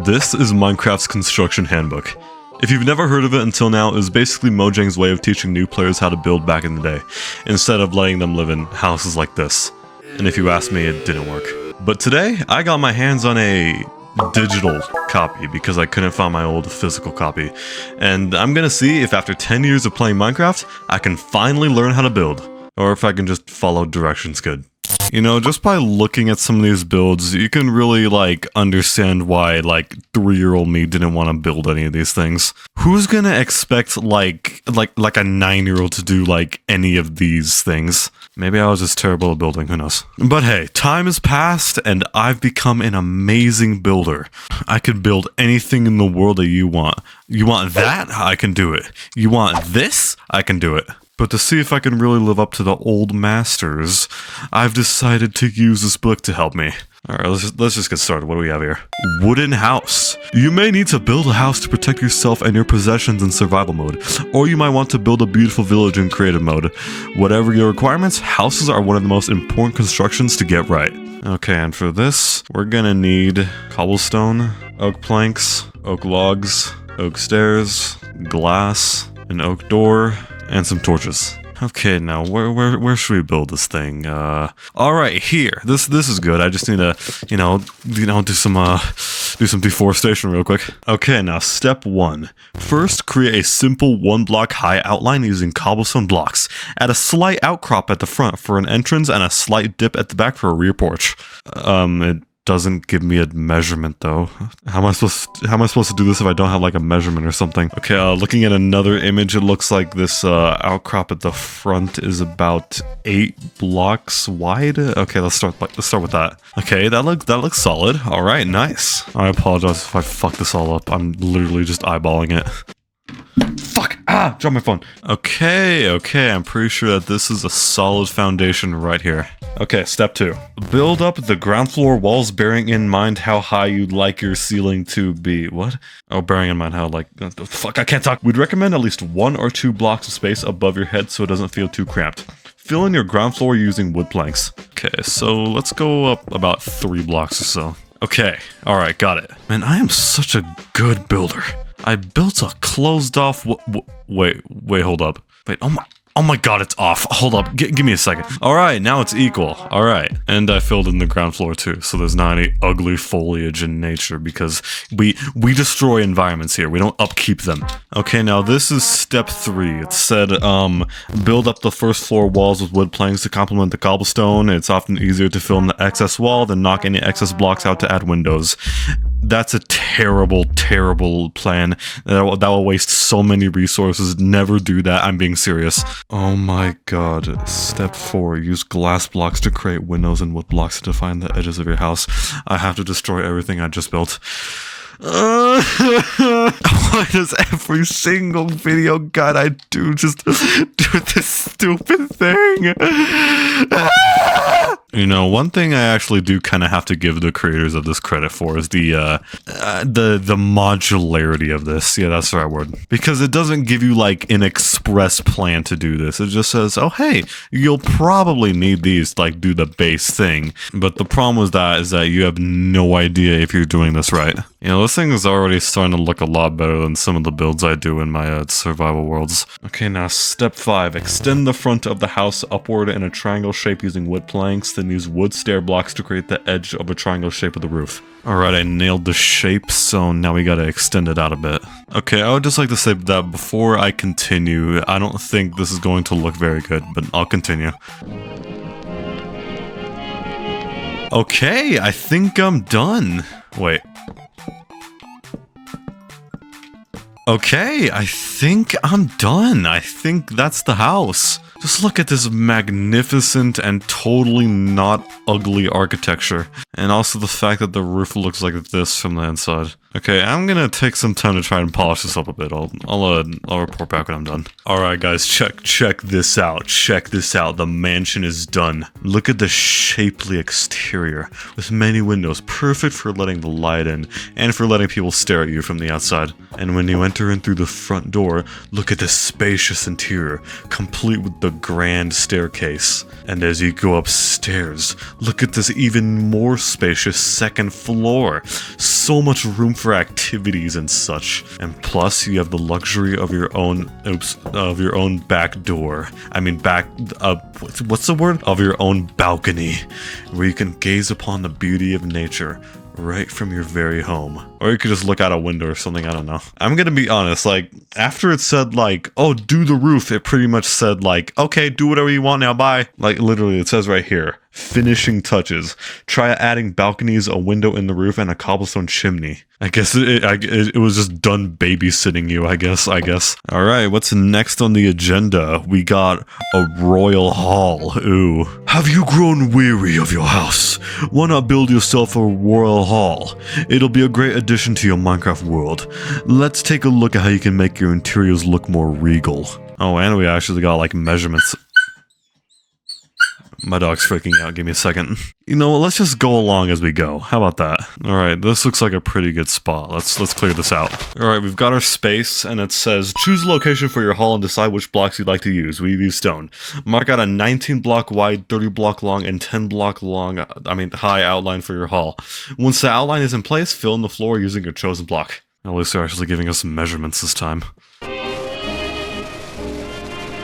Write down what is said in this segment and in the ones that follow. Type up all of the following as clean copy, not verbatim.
This is Minecraft's construction handbook. If you've never heard of it until now, it was basically Mojang's way of teaching new players how to build back in the day, instead of letting them live in houses like this. And if you ask me, it didn't work. But today, I got my hands on a digital copy because I couldn't find my old physical copy. And I'm gonna see if after 10 years of playing Minecraft, I can finally learn how to build. Or if I can just follow directions good. You know, just by looking at some of these builds, you can really, understand why, 3-year-old me didn't want to build any of these things. Who's gonna expect, like a 9-year-old to do, any of these things? Maybe I was just terrible at building, who knows? But hey, time has passed, and I've become an amazing builder. I could build anything in the world that you want. You want that? I can do it. You want this? I can do it. But to see if I can really live up to the old masters, I've decided to use this book to help me. Alright, let's just get started. What do we have here? Wooden house. You may need to build a house to protect yourself and your possessions in survival mode, or you might want to build a beautiful village in creative mode. Whatever your requirements, houses are one of the most important constructions to get right. Okay, and for this, we're gonna need cobblestone, oak planks, oak logs, oak stairs, glass, an oak door, and some torches. Okay, now where should we build this thing? All right, here. This is good. I just need to, do some deforestation real quick. Okay, now step 1. First, create a simple 1-block high outline using cobblestone blocks. Add a slight outcrop at the front for an entrance and a slight dip at the back for a rear porch. It doesn't give me a measurement though. How am I supposed to do this if I don't have a measurement or something? Okay, looking at another image, it looks like this outcrop at the front is about 8 blocks wide. Okay, let's start with that. Okay, that looks solid. All right, nice. I apologize if I fuck this all up. I'm literally just eyeballing it. Fuck! Ah! Drop my phone. Okay, I'm pretty sure that this is a solid foundation right here. Okay, step 2. Build up the ground floor walls bearing in mind how high you'd like your ceiling to be. What? Oh, bearing in mind how, fuck, I can't talk. We'd recommend at least 1 or 2 blocks of space above your head so it doesn't feel too cramped. Fill in your ground floor using wood planks. Okay, so let's go up about 3 blocks or so. Okay, alright, got it. Man, I am such a good builder. I built a closed off wait, hold up. Wait, oh my god, it's off. Hold up, give me a second. Alright, now it's equal. Alright, and I filled in the ground floor too, so there's not any ugly foliage in nature because we destroy environments here. We don't upkeep them. Okay, now this is step 3. It said, build up the first floor walls with wood planks to complement the cobblestone. It's often easier to fill in the excess wall than knock any excess blocks out to add windows. That's a terrible, terrible plan. That will waste so many resources. Never do that. I'm being serious. Oh my god. Step 4. Use glass blocks to create windows and wood blocks to define the edges of your house. I have to destroy everything I just built. Why does every single video guide I do just do this stupid thing? You know, one thing I actually do kind of have to give the creators of this credit for is the modularity of this. Yeah, that's the right word. Because it doesn't give you an express plan to do this. It just says, oh hey, you'll probably need these to do the base thing. But the problem with that is that you have no idea if you're doing this right. You know, this thing is already starting to look a lot better than some of the builds I do in my survival worlds. Okay, now step 5. Extend the front of the house upward in a triangle shape using wood planks, then use wood stair blocks to create the edge of a triangle shape of the roof. Alright, I nailed the shape, so now we gotta extend it out a bit. Okay, I would just like to say that before I continue, I don't think this is going to look very good, but I'll continue. Okay, I think I'm done. Wait. Okay, I think I'm done. I think that's the house. Just look at this magnificent and totally not ugly architecture. And also the fact that the roof looks like this from the inside. Okay, I'm gonna take some time to try and polish this up a bit. I'll report back when I'm done. Alright guys, check this out. Check this out. The mansion is done. Look at the shapely exterior with many windows, perfect for letting the light in and for letting people stare at you from the outside. And when you enter in through the front door, look at the spacious interior, complete with the grand staircase. And as you go upstairs, look at this even more spacious second floor. So much room for activities and such. And plus, you have the luxury of your own, back door. I mean, what's the word? Of your own balcony, where you can gaze upon the beauty of nature right from your very home. Or you could just look out a window or something, I don't know. I'm gonna be honest, like, after it said, like, oh, do the roof, it pretty much said, like, okay, do whatever you want now, bye. Like, literally, it says right here, finishing touches. Try adding balconies, a window in the roof, and a cobblestone chimney. I guess it was just done babysitting you, I guess. Alright, what's next on the agenda? We got a royal hall. Ooh. Have you grown weary of your house? Why not build yourself a royal hall? It'll be a great addition to your Minecraft world. Let's take a look at how you can make your interiors look more regal. Oh, and we actually got, like, measurements. My dog's freaking out. Give me a second. You know what? Let's just go along as we go. How about that? All right, this looks like a pretty good spot. Let's clear this out. All right, we've got our space, and it says choose a location for your hall and decide which blocks you'd like to use. We've used stone. Mark out a 19 block wide, 30 block long, and 10 block long. High outline for your hall. Once the outline is in place, fill in the floor using your chosen block. At least they're actually giving us some measurements this time.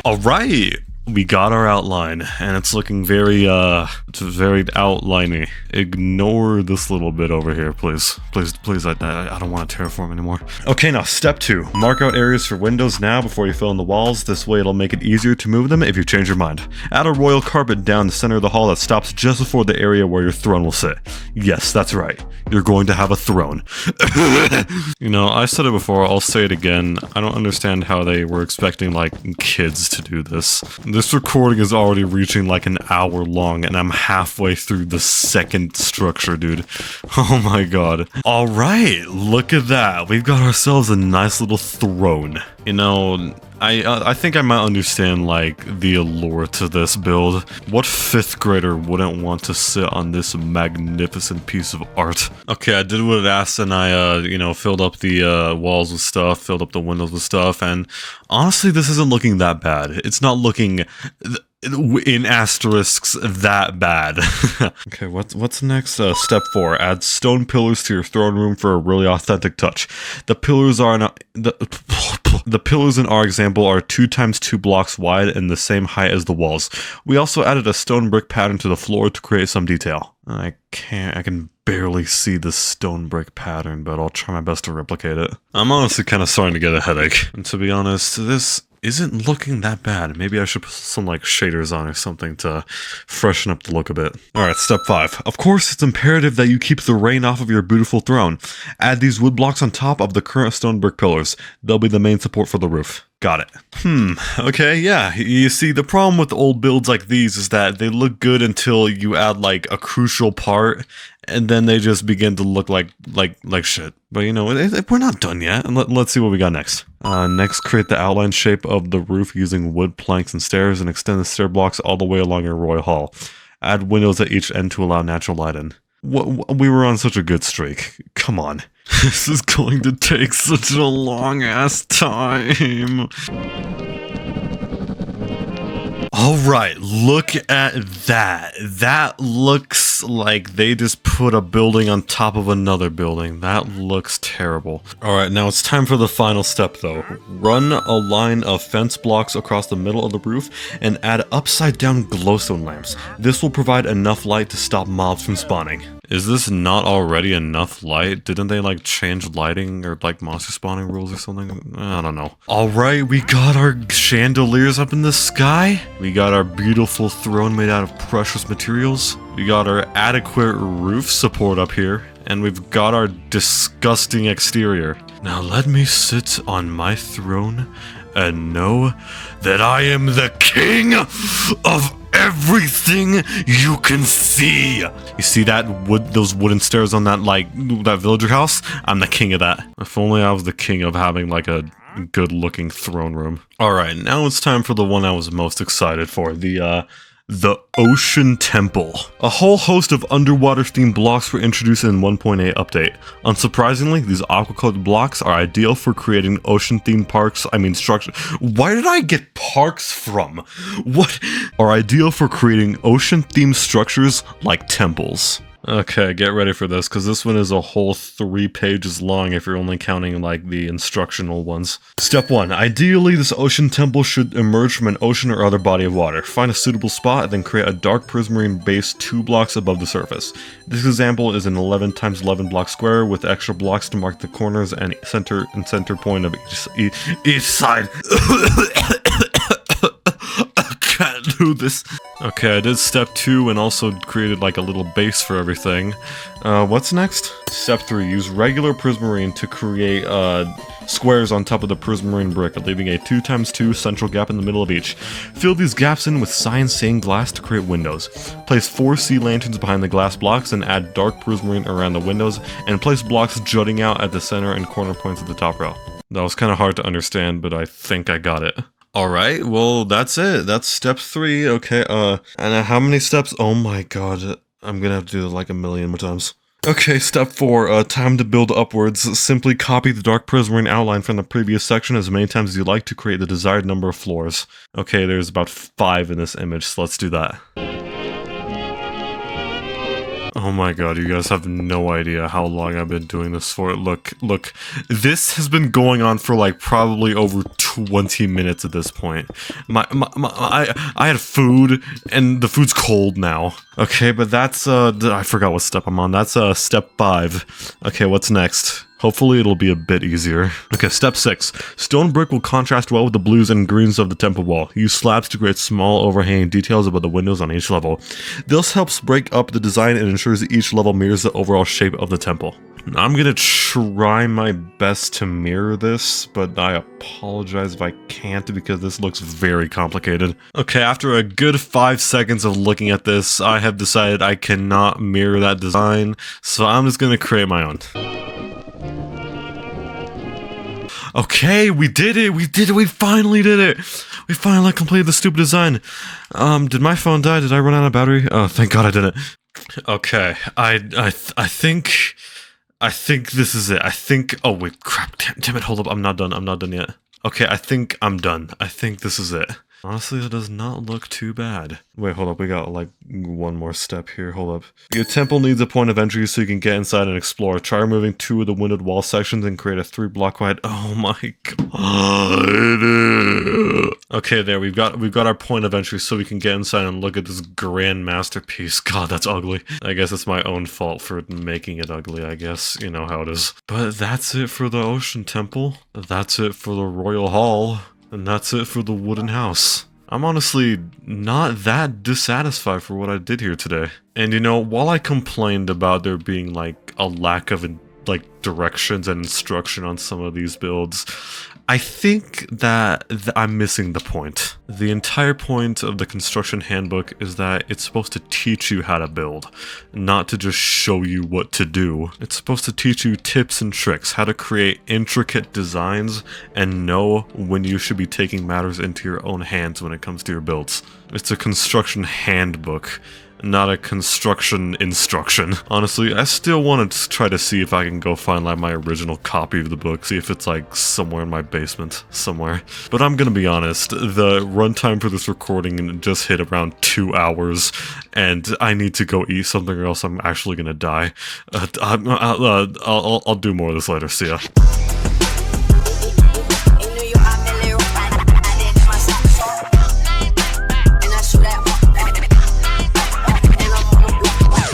All right. We got our outline, and it's looking very outliney. Ignore this little bit over here, please. Please, I don't want to terraform anymore. Okay, now step 2. Mark out areas for windows now before you fill in the walls. This way it'll make it easier to move them if you change your mind. Add a royal carpet down the center of the hall that stops just before the area where your throne will sit. Yes, that's right. You're going to have a throne. You know, I said it before, I'll say it again. I don't understand how they were expecting, like, kids to do this. This recording is already reaching like an hour long, and I'm halfway through the second structure, dude. Oh my god. Alright, look at that. We've got ourselves a nice little throne. You know, I think I might understand, like, the allure to this build. What 5th grader wouldn't want to sit on this magnificent piece of art? Okay, I did what it asked, and I, filled up the walls with stuff, filled up the windows with stuff, and honestly, this isn't looking that bad. It's not looking, in asterisks, that bad. Okay, what's next? Step 4. Add stone pillars to your throne room for a really authentic touch. The pillars in our example are 2 times 2 blocks wide and the same height as the walls. We also added a stone brick pattern to the floor to create some detail. I can barely see the stone brick pattern, but I'll try my best to replicate it. I'm honestly kind of starting to get a headache. And to be honest, this isn't looking that bad. Maybe I should put some, like, shaders on or something to freshen up the look a bit. Alright, step 5. Of course, it's imperative that you keep the rain off of your beautiful throne. Add these wood blocks on top of the current stone brick pillars. They'll be the main support for the roof. Got it. Okay, yeah. You see, the problem with old builds like these is that they look good until you add, like, a crucial part, and then they just begin to look like shit. But, you know, we're not done yet. And let's see what we got next. Next, create the outline shape of the roof using wood planks and stairs, and extend the stair blocks all the way along your royal hall. Add windows at each end to allow natural light in. We were on such a good streak. Come on. This is going to take such a long-ass time. Alright, look at that. That looks like they just put a building on top of another building. That looks terrible. Alright, now it's time for the final step though. Run a line of fence blocks across the middle of the roof and add upside down glowstone lamps. This will provide enough light to stop mobs from spawning. Is this not already enough light? Didn't they, like, change lighting or, like, monster spawning rules or something? I don't know. Alright, we got our chandeliers up in the sky. We got our beautiful throne made out of precious materials. We got our adequate roof support up here. And we've got our disgusting exterior. Now let me sit on my throne and know that I am the king of everything you can see. You see those wooden stairs on that villager house? I'm the king of that. If only I was the king of having, like, a good looking throne room. Alright, now it's time for the one I was most excited for. The Ocean Temple. A whole host of underwater themed blocks were introduced in 1.8 update. Unsurprisingly, these aqua-colored blocks are ideal for creating ocean themed structures. Why did I get parks from? What? Are ideal for creating ocean themed structures like temples. Okay, get ready for this, because this one is a whole 3 pages long if you're only counting like the instructional ones. Step 1. Ideally, this ocean temple should emerge from an ocean or other body of water. Find a suitable spot and then create a dark prismarine base 2 blocks above the surface. This example is an 11 times 11 block square with extra blocks to mark the corners and center point of each side. Can't do this. Okay, I did step 2 and also created like a little base for everything. What's next? Step 3, use regular prismarine to create squares on top of the prismarine brick, leaving a 2 times 2 central gap in the middle of each. Fill these gaps in with cyan stained glass to create windows. Place 4 sea lanterns behind the glass blocks and add dark prismarine around the windows, and place blocks jutting out at the center and corner points of the top row. That was kind of hard to understand, but I think I got it. Alright, well, that's it. That's step 3, okay, and how many steps? Oh my god, I'm gonna have to do it like a million more times. Okay, step 4, time to build upwards. Simply copy the dark prismarine outline from the previous section as many times as you like to create the desired number of floors. Okay, there's about 5 in this image, so let's do that. Oh my god, you guys have no idea how long I've been doing this for. Look, this has been going on for like probably over 20 minutes at this point. I had food, and the food's cold now. Okay, but that's, I forgot what step I'm on. That's, step 5. Okay, what's next? Hopefully it'll be a bit easier. Okay, step 6. Stone brick will contrast well with the blues and greens of the temple wall. Use slabs to create small overhanging details above the windows on each level. This helps break up the design and ensures that each level mirrors the overall shape of the temple. I'm gonna try my best to mirror this, but I apologize if I can't because this looks very complicated. Okay, after a good 5 seconds of looking at this, I have decided I cannot mirror that design, so I'm just gonna create my own. Okay, we did it! We finally did it! We finally completed the stupid design. Did my phone die? Did I run out of battery? Oh, thank god I didn't. Okay, I think this is it. Oh wait, crap, damn it, hold up, I'm not done yet. Okay, I think I'm done. I think this is it. Honestly, that does not look too bad. Wait, hold up, we got like one more step here, hold up. Your temple needs a point of entry so you can get inside and explore. Try removing 2 of the windowed wall sections and create a 3 block wide. Oh my god. Okay, there, we've got our point of entry so we can get inside and look at this grand masterpiece. God, that's ugly. I guess it's my own fault for making it ugly, I guess. You know how it is. But that's it for the ocean temple. That's it for the royal hall. And that's it for the wooden house. I'm honestly not that dissatisfied for what I did here today. And you know, while I complained about there being like a lack of like directions and instruction on some of these builds, I think that I'm missing the point. The entire point of the construction handbook is that it's supposed to teach you how to build, not to just show you what to do. It's supposed to teach you tips and tricks, how to create intricate designs, and know when you should be taking matters into your own hands when it comes to your builds. It's a construction handbook, not a construction instruction. Honestly, I still want to try to see if I can go find like my original copy of the book, see if it's like somewhere in my basement, somewhere. But I'm gonna be honest, the runtime for this recording just hit around 2 hours, and I need to go eat something or else I'm actually gonna die. I'll do more of this later, see ya.